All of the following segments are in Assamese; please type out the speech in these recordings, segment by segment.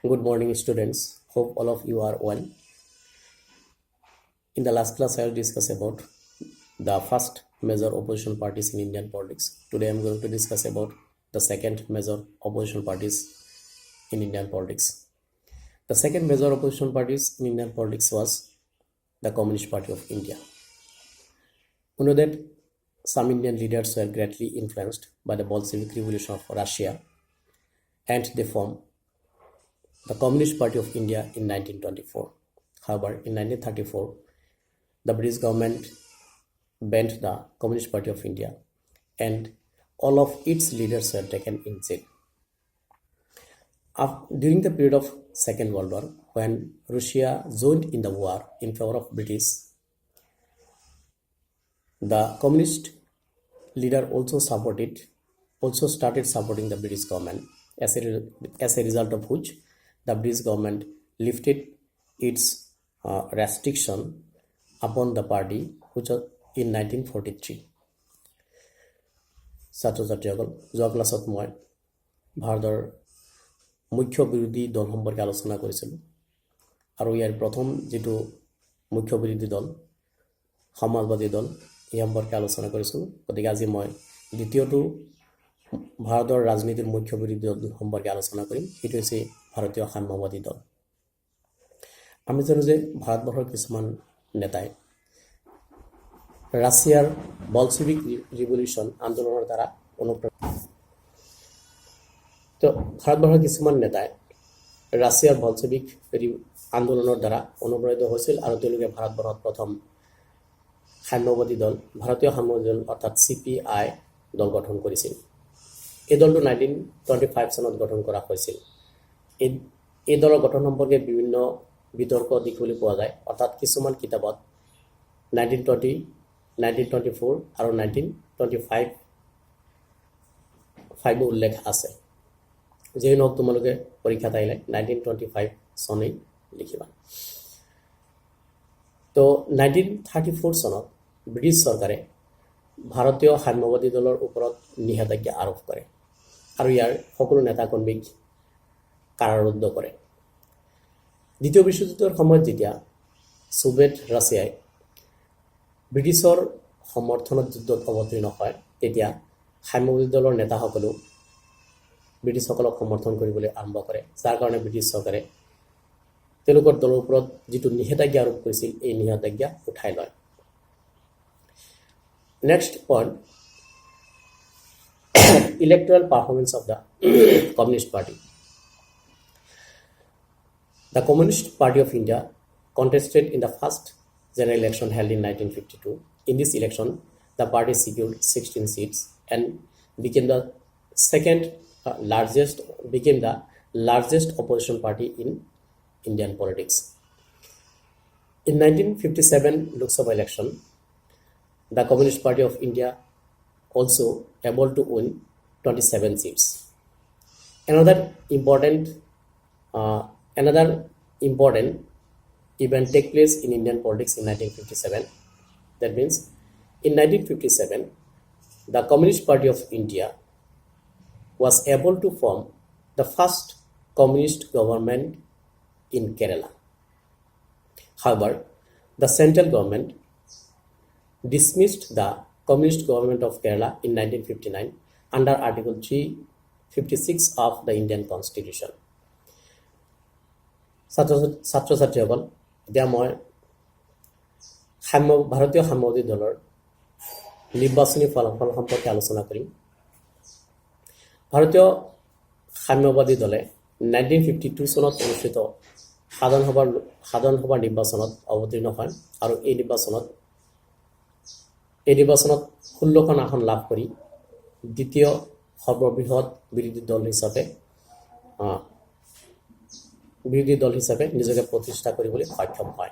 Good morning, students. Hope all of you are well. In the last class, I will discuss about the first major opposition parties in Indian politics. Today, I am going to discuss about the second major opposition parties in Indian politics. The second major opposition parties in Indian politics was the Communist Party of India. We know that some Indian leaders were greatly influenced by the Bolshevik Revolution of Russia, and they formed the Communist Party of India in 1924. However, in 1934, the British government banned the Communist Party of India, and all of its leaders were taken in jail. During the period of Second World War, when Russia joined in the war in favor of British, the communist leader also started supporting the British government. As a result of which, the British government lifted its restriction upon the party, which was in 1943. ছাত্ৰ ছাত্ৰীসকল, যোৱা ক্লাছত মই ভাৰতৰ মুখ্য বিৰোধী দল সম্পৰ্কে আলোচনা কৰিছিলোঁ আৰু ইয়াৰ প্ৰথম যিটো মুখ্য বিৰোধী দল সমাজবাদী দল এই সম্পৰ্কে আলোচনা কৰিছিলোঁ। গতিকে আজি মই দ্বিতীয়টো ভাৰতৰ ৰাজনীতিৰ মুখ্য বিৰোধী দল সম্পৰ্কে আলোচনা কৰিম। সেইটো হৈছে ভাৰতীয় সাম্যবাদী দল। আমি জানো যে ভাৰতবৰ্ষৰ কিছুমান নেতাই ৰাছিয়াৰ বলছেভিক ৰিভলিউশ্যন আন্দোলনৰ দ্বাৰা অনুপ্ৰাণিত। তো ভাৰতবৰ্ষৰ কিছুমান নেতাই ৰাছিয়াৰ বলছেভিক আন্দোলনৰ দ্বাৰা অনুপ্ৰাণিত হৈছিল আৰু তেওঁলোকে ভাৰতবৰ্ষত প্ৰথম সাম্যবাদী দল, ভাৰতীয় সাম্যবাদী দল অৰ্থাৎ CPI দল গঠন কৰিছিল। এই দলটো 1925 চনত গঠন কৰা হৈছিল। এই দলৰ গঠন সম্পৰ্কে বিভিন্ন বিতৰ্ক দেখিবলৈ পোৱা যায়, অৰ্থাৎ কিছুমান কিতাপত 1920, 1924 আৰু 1925 উল্লেখ আছে। যিয়ে নহওক তোমালোকে পৰীক্ষাত আহিলে 1925 চনেই লিখিবা। তো 1934 চনত ব্ৰিটিছ চৰকাৰে ভাৰতীয় সাম্যবাদী দলৰ ওপৰত নিষেধাজ্ঞা আৰোপ কৰে আৰু ইয়াৰ সকলো নেতাকৰ্মীক কাৰাৰুদ্ধ কৰে। দ্বিতীয় বিশ্বযুদ্ধৰ সময়ত যেতিয়া ছোভিয়েট ৰাছিয়াই ব্ৰিটিছৰ সমৰ্থনত যুদ্ধত অৱতীৰ্ণ হয়, তেতিয়া সাম্যবাদী দলৰ নেতাসকলেও ব্ৰিটিছসকলক সমৰ্থন কৰিবলৈ আৰম্ভ কৰে, যাৰ কাৰণে ব্ৰিটিছ চৰকাৰে তেওঁলোকৰ দলৰ ওপৰত যিটো নিষেধাজ্ঞা আৰোপ কৰিছিল এই নিষেধাজ্ঞা উঠাই লয়। Next point, electoral performance of the Communist Party. The Communist Party of India contested in the first general election held in 1952. In this election, the party secured 16 seats and became the largest opposition party in Indian politics. In 1957 Lok Sabha election, the Communist Party of India also able to win 27 seats. Another important event take place in Indian politics in 1957. That means in 1957, the Communist Party of India was able to form the first communist government in Kerala. However, the central government dismissed the communist government of Kerala in 1959 under Article 356 of the Indian Constitution. ছাত্ৰ ছাত্ৰীসকল, এতিয়া মই ভাৰতীয় সাম্যবাদী দলৰ নিৰ্বাচনী ফলাফল সম্পৰ্কে আলোচনা কৰিম। ভাৰতীয় সাম্যবাদী দলে 1952 চনত অনুষ্ঠিত সাধাৰণ সভাৰ নিৰ্বাচনত অৱতীৰ্ণ হয় আৰু এই নিৰ্বাচনত 16খন আসন লাভ কৰি দ্বিতীয় সৰ্ববৃহৎ বিৰোধী দল হিচাপে নিজকে প্ৰতিষ্ঠা কৰিবলৈ সক্ষম হয়।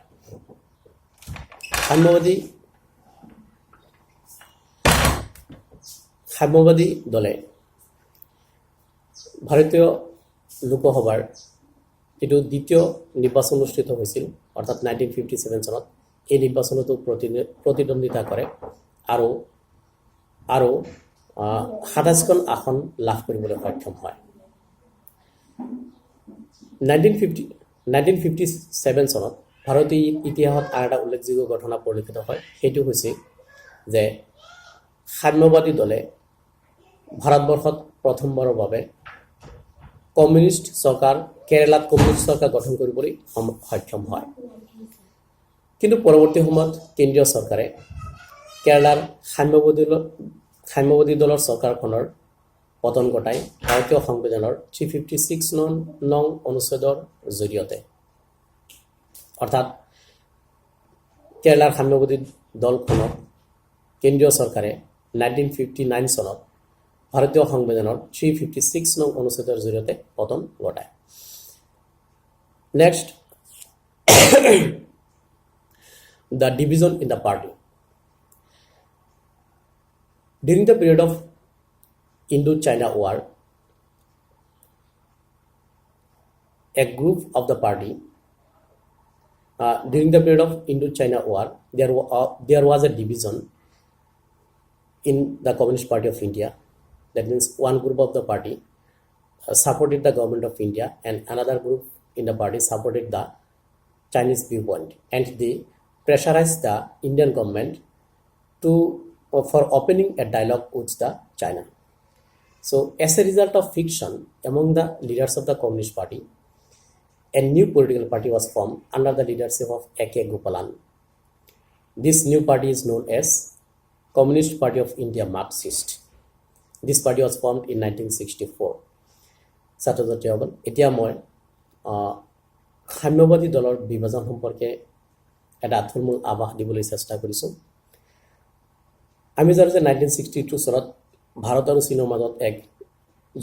সাম্যবাদী দলে ভাৰতীয় লোকসভাৰ যিটো দ্বিতীয় নিৰ্বাচন অনুষ্ঠিত হৈছিল অৰ্থাৎ 1957 চনত, এই নিৰ্বাচনতো প্ৰতিদ্বন্দ্বিতা কৰে আৰু 27খন আসন লাভ কৰিবলৈ সক্ষম হয়। 1957 চনত ভাৰতীয় ইতিহাসত আৰু এটা উল্লেখযোগ্য ঘটনা পৰিলক্ষিত হয়। সেইটো হৈছে যে সাম্যবাদী দলে ভাৰতবৰ্ষত প্ৰথমবাৰৰ বাবে কমিউনিষ্ট চৰকাৰ কেৰালাত কমিউনিষ্ট চৰকাৰ গঠন কৰিবলৈ সক্ষম হয়। কিন্তু পৰৱৰ্তী সময়ত কেন্দ্ৰীয় চৰকাৰে কেৰালাৰ সাম্যবাদী দলৰ চৰকাৰখনৰ পতন ঘটাই ভাৰতীয় সংবিধানৰ 356 নং অনুচ্ছেদৰ জৰিয়তে, অৰ্থাৎ কেৰালাৰ সাম্যবাদী দলখনক কেন্দ্ৰীয় চৰকাৰে 1959 চনত ভাৰতীয় সংবিধানৰ 356 নং অনুচ্ছেদৰ জৰিয়তে পতন ঘটায়। Next, the division in the party. During the period of Indo-China War, a group of the party, during the period of Indo-China War, there was a division in the Communist Party of India. That means one group of the party supported the government of India and another group in the party supported the Chinese viewpoint, and they pressurized the Indian government for opening a dialogue with the China. So as a result of friction among the leaders of the Communist Party, a new political party was formed under the leadership of A.K. Gopalan. This new party is known as Communist Party of India Marxist. This party was formed in 1964. ছাত্ৰ-ছাত্ৰীসকল, এতিয়া মই সাম্যবাদী দলৰ বিভাজন সম্পৰ্কে এটা থুলমূল আভাস দিবলৈ চেষ্টা কৰিছোঁ। আমি জানো যে 1962 চনত ভাৰত আৰু চীনৰ মাজত এক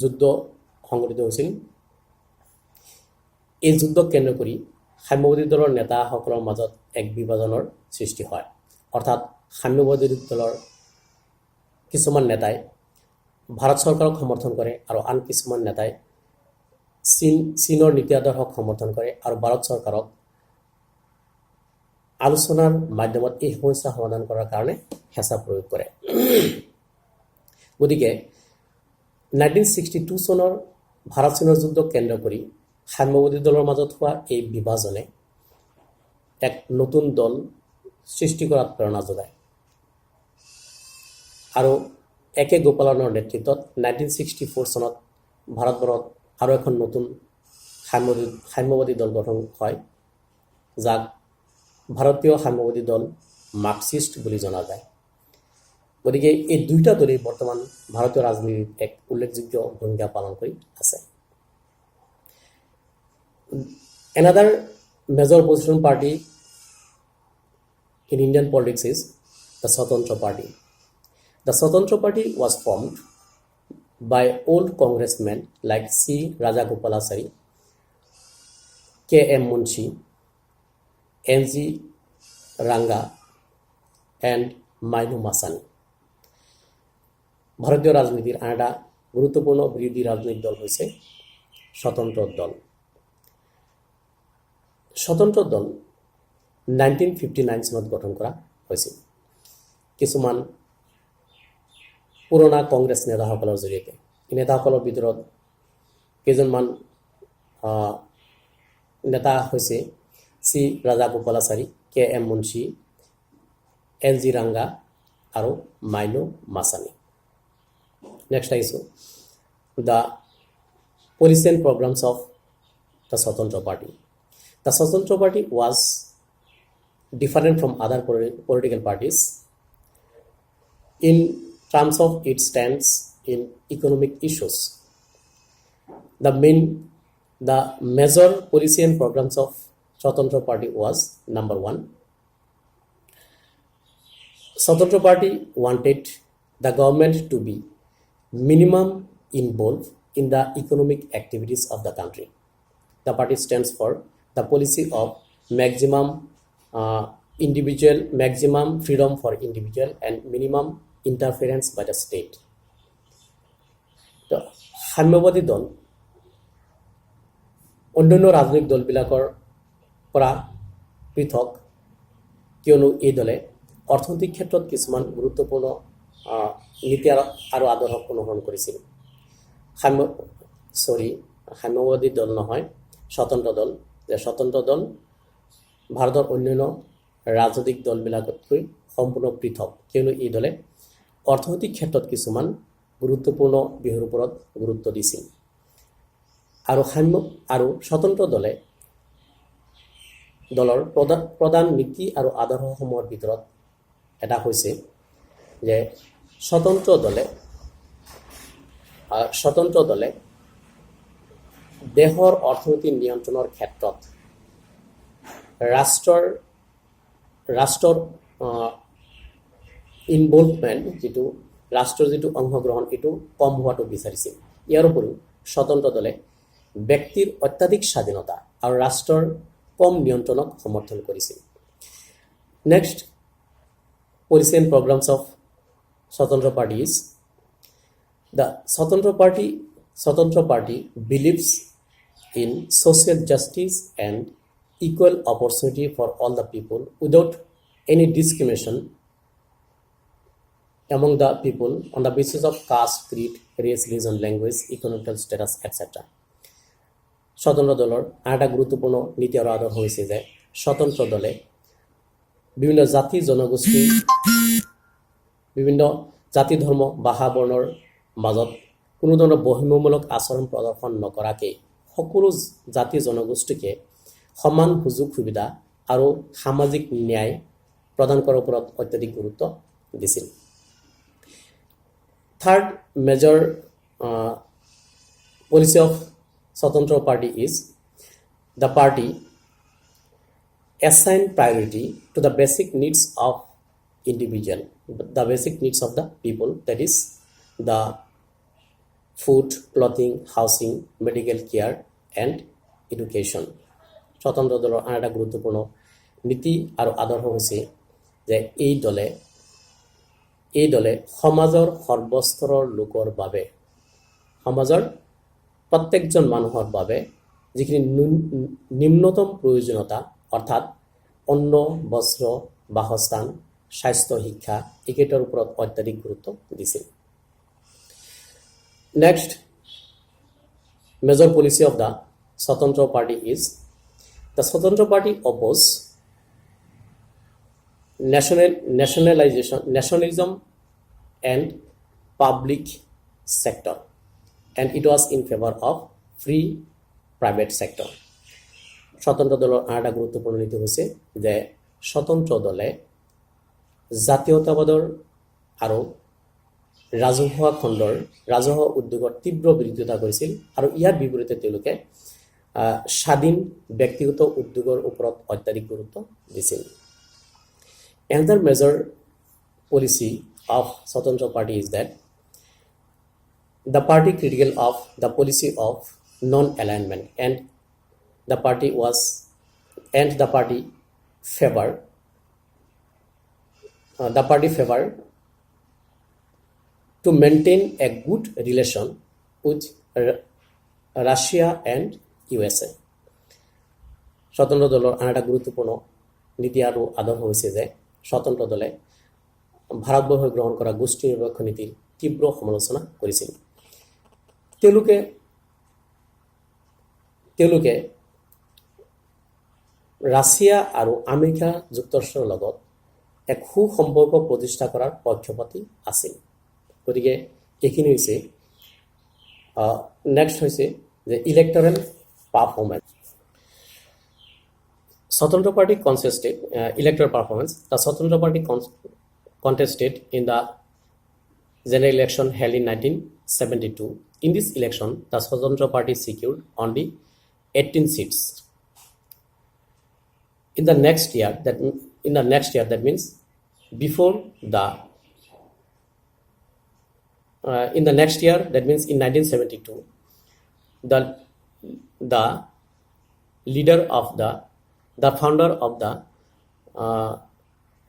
যুদ্ধ সংঘটিত হৈছিল। এই যুদ্ধক কেন্দ্ৰ কৰি সাম্যবাদী দলৰ নেতাসকলৰ মাজত এক বিভাজনৰ সৃষ্টি হয়। অৰ্থাৎ সাম্যবাদী দলৰ কিছুমান নেতাই ভাৰত চৰকাৰক সমৰ্থন কৰে আৰু আন কিছুমান নেতাই চীনৰ নীতি আদৰ্শক সমৰ্থন কৰে আৰু ভাৰত চৰকাৰক আলোচনাৰ মাধ্যমত এই সমস্যা সমাধান কৰাৰ কাৰণে হেঁচা প্ৰয়োগ কৰে। গতিকে 1962 চনৰ ভাৰত চীনৰ যুদ্ধক কেন্দ্ৰ কৰি সাম্যবাদী দলৰ মাজত হোৱা এই বিভাজনে এক নতুন দল সৃষ্টি কৰাত প্ৰেৰণা যোগায় আৰু A.K. গোপালনৰ নেতৃত্বত 1964 চনত ভাৰতবৰ্ষত আৰু এখন নতুন সাম্যবাদী দল গঠন হয়, যাক ভাৰতীয় সাম্যবাদী দল মাৰ্কসিষ্ট বুলি জনা যায়। গতিকে এই দুইটা দলেই বৰ্তমান ভাৰতীয় ৰাজনীতিত এক উল্লেখযোগ্য ভূমিকা পালন কৰি আছে। Another major opposition party in Indian politics is the Swatantra Party. The Swatantra Party was formed by old congressmen like C. Rajagopalasari, K.M. Munshi, N.G. Ranga, and Mainu Masani. ভাৰতীয় ৰাজনীতিৰ আন এটা গুৰুত্বপূৰ্ণ বিৰোধী ৰাজনৈতিক দল হৈছে স্বতন্ত্ৰ দল। স্বতন্ত্ৰ দল 1959 চনত গঠন কৰা হৈছিল কিছুমান পুৰণা কংগ্ৰেছ নেতাসকলৰ জৰিয়তে। এই নেতাসকলৰ ভিতৰত কেইজনমান নেতা হৈছে C Rajagopalachari, K.M. Munshi, N.G. Ranga আৰু মাইনু মাছানী। নেক্সট আহিছোঁ the policy and programs of the Swatantra Party. The Swatantra Party was different from other political parties in terms of its stance in economic issues. The major policy and programs of Swatantra Party was number 1. Swatantra Party wanted the government to be minimum involved in the economic activities of the country. The party stands for the policy of maximum freedom for individual and minimum interference by the state. The সাম্যবাদী দল অন্যান্য ৰাজনৈতিক দলবিলাকৰ পৰা পৃথক, কিয়নো এই দলে অৰ্থনৈতিক ক্ষেত্ৰত কিছুমান গুৰুত্বপূৰ্ণ নীতি আৰু আদৰ্শক অনুসৰণ কৰিছিল। সাম্যবাদী দল নহয়, স্বতন্ত্ৰ দল যে স্বতন্ত্ৰ দল ভাৰতৰ অন্যান্য ৰাজনৈতিক দলবিলাকতকৈ সম্পূৰ্ণ পৃথক কিয়নো এই দলে অৰ্থনৈতিক ক্ষেত্ৰত কিছুমান গুৰুত্বপূৰ্ণ বিষয়ৰ ওপৰত গুৰুত্ব দিছিল আৰু স্বতন্ত্ৰ দলে দলৰ প্ৰধান নীতি আৰু আদৰ্শসমূহৰ ভিতৰত এটা হৈছে যে স্বতন্ত্ৰ দলে দেশৰ অৰ্থনৈতিক নিয়ন্ত্ৰণৰ ক্ষেত্ৰত ৰাষ্ট্ৰৰ ইনভলভমেণ্ট ৰাষ্ট্ৰৰ যিটো অংশগ্ৰহণ এইটো কম হোৱাটো বিচাৰিছিল ইয়াৰ উপৰিও স্বতন্ত্ৰ দলে ব্যক্তিৰ অত্যাধিক স্বাধীনতা আৰু ৰাষ্ট্ৰৰ কম নিয়ন্ত্ৰণক সমৰ্থন কৰিছিল next policy and programs of Swatantra Party is the Swatantra Party believes in social justice and equal opportunity for all the people without any discrimination among the people on the basis of caste, creed, race, religion, language, economic status, etc. স্বতন্ত্ৰ দলৰ এটা গুৰুত্বপূৰ্ণ নীতি আৰু আদৰ্শ হৈছে যে স্বতন্ত্ৰ দলে বিভিন্ন জাতি জনগোষ্ঠী বিভিন্ন জাতি ধৰ্ম ভাষা বৰ্ণৰ মাজত কোনো ধৰণৰ বৈষম্যমূলক আচৰণ প্ৰদৰ্শন নকৰাকৈ সকলো জাতি জনগোষ্ঠীকে সমান সুযোগ সুবিধা আৰু সামাজিক ন্যায় প্ৰদান কৰাৰ ওপৰত অত্যাধিক গুৰুত্ব দিছিল third major policy of Swatantra Party is the party assign priority to the basic needs of individual, the basic needs of the people, that is the food, clothing, housing, medical care and education. স্বতন্ত্ৰ দলৰ আন এটা গুৰুত্বপূৰ্ণ নীতি আৰু আদৰ্শ হৈছে যে এই দলে সমাজৰ সৰ্বস্তৰৰ লোকৰ বাবে সমাজৰ প্ৰত্যেকজন মানুহৰ বাবে যিখিনি নিম্নতম প্ৰয়োজনীয়তা অৰ্থাৎ অন্ন বস্ত্ৰ বাসস্থান স্বাস্থ্য শিক্ষা এইকেইটাৰ ওপৰত অত্যাধিক গুৰুত্ব দিছিল next major policy of the Swatantra Party is the Swatantra Party oppose nationalism and public sector and it was in favor of free private sector. স্বতন্ত্ৰ দলৰ আন এটা গুৰুত্বপূৰ্ণ নীতি হৈছে যে স্বতন্ত্ৰ দলে জাতীয়তাবাদৰ আৰু ৰাজহুৱা উদ্যোগৰ তীব্ৰ বিৰোধিতা কৰিছিল আৰু ইয়াৰ বিপৰীতে তেওঁলোকে স্বাধীন ব্যক্তিগত উদ্যোগৰ ওপৰত অত্যাধিক গুৰুত্ব দিছিল Another major policy of Swatantra Party is that the party critical of the policy of non-alignment and the party favor to maintain a good relation with Russia and USA. স্বতন্ত্ৰ দলৰ আন এটা গুৰুত্বপূৰ্ণ নীতি আৰু আদৰ্শ হৈছে যে স্বতন্ত্ৰ দলে ভাৰতবৰ্ষই গ্ৰহণ কৰা গোষ্ঠী নিৰপেক্ষ নীতিৰ তীব্ৰ সমালোচনা কৰিছিল তেওঁলোকে ৰাছিয়া আৰু আমেৰিকা যুক্তৰাষ্ট্ৰৰ লগত এক সুসম্পৰ্ক প্ৰতিষ্ঠা কৰাৰ পক্ষপাতী আছিল গতিকে এইখিনি হৈছে নেক্সট হৈছে যে electoral performance Swatantra Party contested electoral performance. The Swatantra Party contested in the general election held in 1972. In this election, the Swatantra Party secured only 18 seats. In the next year, that means before the in the next year, that means in 1972, the leader of the founder of the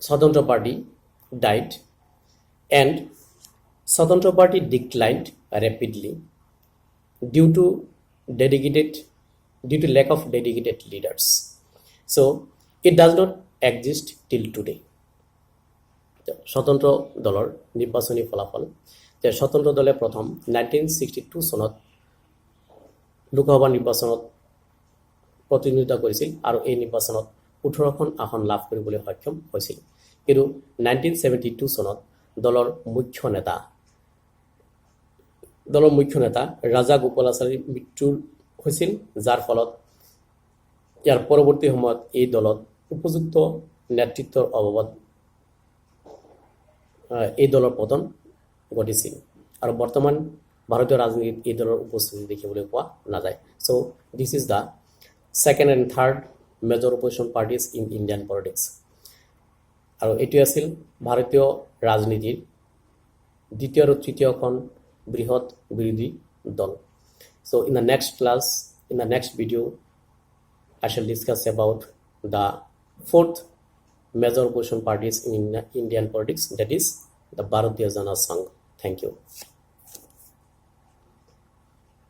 Swatantra Party died and Swatantra Party declined rapidly due to lack of dedicated leaders. So it does not exist till today. স্বতন্ত্ৰ দলৰ নিৰ্বাচনী ফলাফল যে স্বতন্ত্ৰ দলে প্ৰথম 1962 চনত লোকসভা নিৰ্বাচনত প্ৰতিনিধিত্ব কৰিছিল আৰু এই নিৰ্বাচনত 18খন আসন লাভ কৰিবলৈ সক্ষম হৈছিল। কিন্তু 1972 চনত দলৰ মুখ্য নেতা ৰাজা গোপালাচাৰীৰ মৃত্যু হৈছিল, যাৰ ফলত ইয়াৰ পৰৱৰ্তী সময়ত এই দলত উপযুক্ত নেতৃত্বৰ অভাৱত এই দলৰ পতন ঘটিছিল আৰু বৰ্তমান ভাৰতীয় ৰাজনীতিত এই দলৰ উপস্থিতি দেখিবলৈ পোৱা নাযায়। So' this is the second and third major opposition parties in Indian politics. আৰু এইটোৱে আছিল ভাৰতীয় ৰাজনীতিৰ দ্বিতীয় আৰু তৃতীয়খন বৃহৎ বিৰোধী দল। So' in the next class, in the next video' I shall discuss about the fourth major opposition parties in Indian politics, that is the Bharatiya Jana Sangh. Thank you.